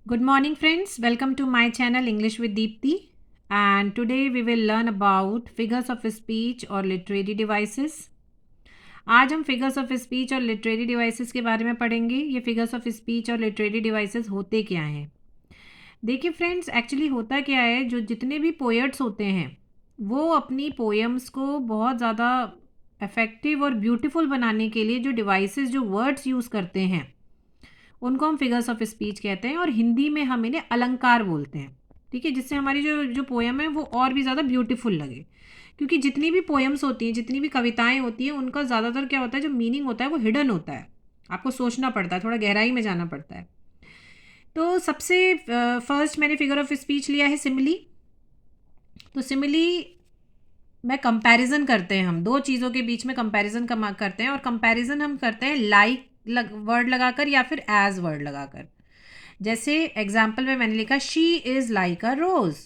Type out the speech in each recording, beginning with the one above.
Good morning, friends. Welcome to my channel English with Deepti. And today we will learn about figures of speech or literary devices. आज हम figures of speech और literary devices के बारे में पढ़ेंगे. ये figures of speech और literary devices होते क्या हैं? देखिए फ्रेंड्स, एक्चुअली होता क्या है, जो जितने भी पोएट्स होते हैं वो अपनी पोएम्स को बहुत ज़्यादा इफ़ेक्टिव और ब्यूटीफुल बनाने के लिए जो डिवाइसेस, जो वर्ड्स यूज़ करते हैं, उनको हम फिगर्स ऑफ स्पीच कहते हैं और हिंदी में हम इन्हें अलंकार बोलते हैं. ठीक है, जिससे हमारी जो जो पोएम है वो और भी ज़्यादा ब्यूटीफुल लगे. क्योंकि जितनी भी पोएम्स होती हैं, जितनी भी कविताएं होती हैं, उनका ज़्यादातर क्या होता है, जो मीनिंग होता है वो हिडन होता है. आपको सोचना पड़ता है, थोड़ा गहराई में जाना पड़ता है. तो सबसे फर्स्ट मैंने फिगर ऑफ स्पीच लिया है सिमिली. तो सिमिली में कंपैरिजन करते हैं, हम दो चीज़ों के बीच में कंपैरिजन करते हैं. और कंपैरिजन हम करते हैं लाइक वर्ड लगाकर या फिर एज वर्ड लगाकर. जैसे एग्जाम्पल में मैंने लिखा शी इज़ लाइक अ रोज़,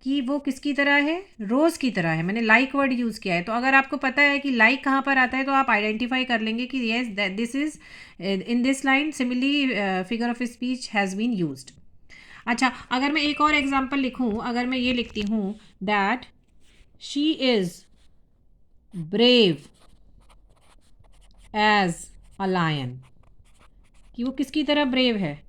कि वो किसकी तरह है, रोज़ की तरह है. मैंने लाइक वर्ड यूज़ किया है. तो अगर आपको पता है कि लाइक कहाँ पर आता है तो आप आइडेंटिफाई कर लेंगे कि yes this is in this line simile figure of speech has been used. अच्छा, अगर मैं एक और एग्जाम्पल लिखूँ, अगर मैं ये लिखती हूँ that she is brave as a lion, कि वो किसकी तरह ब्रेव है,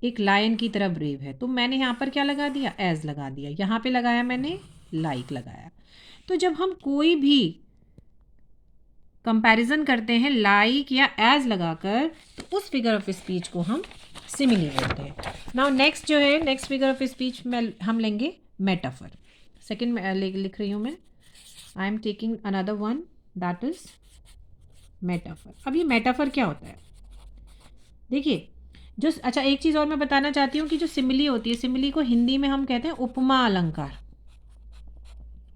एक लायन की तरह ब्रेव है. तो मैंने यहाँ पर क्या लगा दिया, एज लगा दिया. यहाँ पे लगाया मैंने लाइक लगाया. तो जब हम कोई भी कंपैरिजन करते हैं लाइक या एज लगाकर, तो उस फिगर ऑफ स्पीच को हम सिमिली बोलते हैं. नाउ नेक्स्ट जो है, नेक्स्ट फिगर ऑफ स्पीच में हम लेंगे मेटाफर. सेकेंड लिख रही हूँ मैं. आई am taking another one, that is metaphor. अब ये मेटाफर क्या होता है, देखिए. जो अच्छा, एक चीज़ और मैं बताना चाहती हूँ कि जो सिमिली होती है, सिमिली को हिंदी में हम कहते हैं उपमा अलंकार.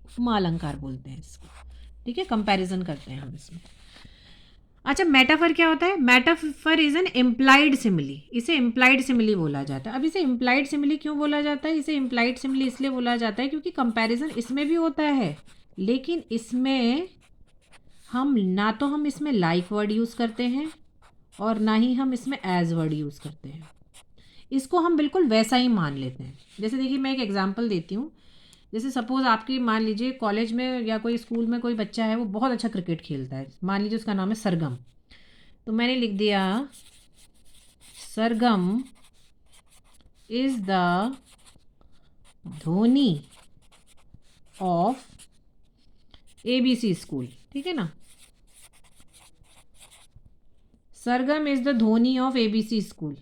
उपमा अलंकार बोलते हैं इसको. ठीक है, कंपैरिजन करते हैं हम इसमें. अच्छा, मेटाफर क्या होता है? Metaphor is an implied simile. इसे इम्प्लाइड सिमिली बोला जाता है. अब इसे इम्प्लाइड सिमिली क्यों बोला जाता है? इसे इम्प्लाइड सिमिली इसलिए बोला जाता है क्योंकि कंपैरिजन इसमें भी होता है, लेकिन इसमें हम इसमें लाइक वर्ड यूज़ करते हैं और ना ही हम इसमें एज वर्ड यूज़ करते हैं. इसको हम बिल्कुल वैसा ही मान लेते हैं. जैसे देखिए, मैं एक एग्जांपल देती हूँ. जैसे सपोज़ आपकी, मान लीजिए कॉलेज में या कोई स्कूल में कोई बच्चा है, वो बहुत अच्छा क्रिकेट खेलता है. मान लीजिए उसका नाम है सरगम. तो मैंने लिख दिया Sargam is the Dhoni of ABC school. ठीक है ना, Sargam is the Dhoni of ABC school.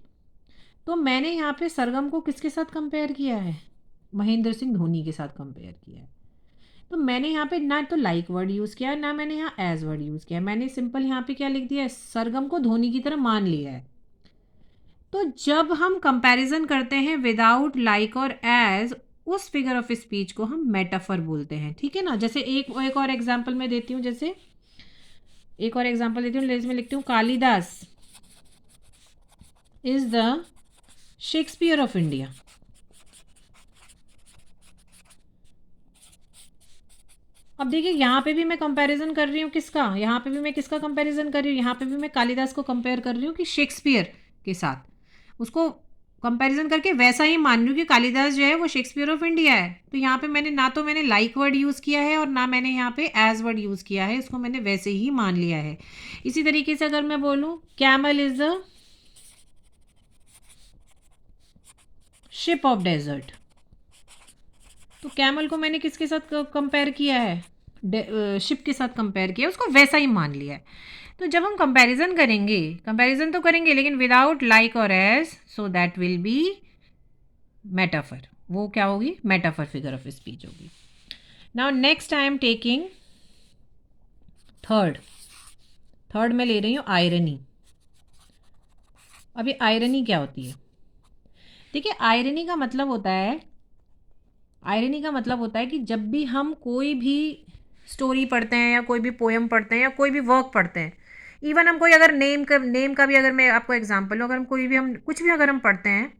तो मैंने यहाँ पे सरगम को किसके साथ कंपेयर किया है? महेंद्र सिंह धोनी के साथ कंपेयर किया है. तो मैंने यहाँ पे ना तो लाइक वर्ड यूज़ किया है, ना मैंने यहाँ एज वर्ड यूज़ किया है. मैंने सिंपल यहाँ पे क्या लिख दिया है, सरगम को धोनी की तरह मान लिया है. तो जब हम कंपैरिजन करते हैं विदाउट लाइक और एज, उस फिगर ऑफ स्पीच को हम मेटाफर बोलते हैं. ठीक है ना. जैसे एक और एग्जांपल मैं देती हूँ. जैसे एक और एग्जांपल देती हूँ. इसमें लिखती हूँ Kalidas is the Shakespeare of India. अब देखिए, यहाँ पे भी मैं कंपैरिजन कर रही हूँ किसका, यहाँ पे भी मैं किसका कंपैरिजन कर रही हूँ, यहाँ पे भी मैं कालिदास को कंपेयर कर रही हूँ कि शेक्सपियर के साथ. उसको कंपैरिजन करके वैसा ही मान रही हूँ कि कालिदास जो है वो शेक्सपियर ऑफ इंडिया है. तो यहाँ पे मैंने ना तो मैंने लाइक वर्ड यूज़ किया है और ना मैंने यहाँ पे एज वर्ड यूज़ किया है. इसको मैंने वैसे ही मान लिया है. इसी तरीके से अगर मैं बोलूँ camel is the ship of desert, तो कैमल को मैंने किसके साथ कंपेयर किया है, शिप के साथ कंपेयर किया है. उसको वैसा ही मान लिया है. तो जब हम कंपैरिजन करेंगे, कंपैरिजन तो करेंगे लेकिन विदाउट लाइक और as, so that will be metaphor. वो क्या होगी, मेटाफर फिगर ऑफ स्पीच होगी. Now next I am taking third. Third में ले रही हूँ आयरनी. अभी आयरनी क्या होती है? देखिए, आयरनी का मतलब होता है, आयरनी का मतलब होता है कि जब भी हम कोई भी स्टोरी पढ़ते हैं या कोई भी पोएम पढ़ते हैं या कोई भी वर्क पढ़ते हैं, इवन हम कोई अगर नेम का भी अगर मैं आपको एग्जांपल दूँ, अगर हम कोई भी, हम कुछ भी अगर हम पढ़ते हैं,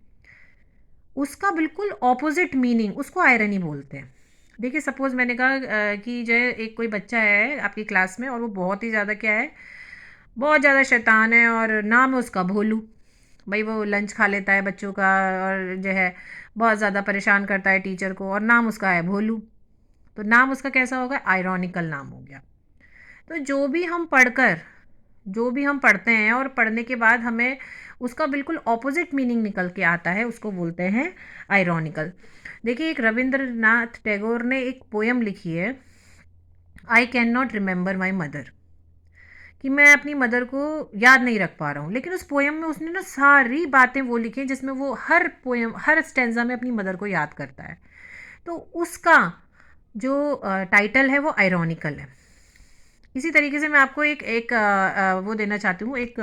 उसका बिल्कुल ऑपोजिट मीनिंग, उसको आयरनी बोलते हैं. देखिए सपोज़ मैंने कहा कि जो है एक कोई बच्चा है आपकी क्लास में और वो बहुत ही ज़्यादा क्या है, बहुत ज़्यादा शैतान है और नाम है उसका भोलू. भाई वो लंच खा लेता है बच्चों का और जो है बहुत ज़्यादा परेशान करता है टीचर को, और नाम उसका है भोलू। तो नाम उसका कैसा होगा? आयरॉनिकल नाम हो गया। तो जो भी हम पढ़ते हैं और पढ़ने के बाद हमें उसका बिल्कुल ऑपोजिट मीनिंग निकल के आता है, उसको बोलते हैं आयरॉनिकल। देखिए, एक रविंद्रनाथ टैगोर ने एक पोयम लिखी है, I can not remember my mother, कि मैं अपनी मदर को याद नहीं रख पा रहा हूँ। लेकिन उस पोयम में उसने ना सारी बातें वो लिखी हैं जिसमें वो हर स्टेंजा में अपनी मदर को याद करता है। तो उसका जो टाइटल है वो आयरॉनिकल है। इसी तरीके से मैं आपको एक वो देना चाहती हूँ, एक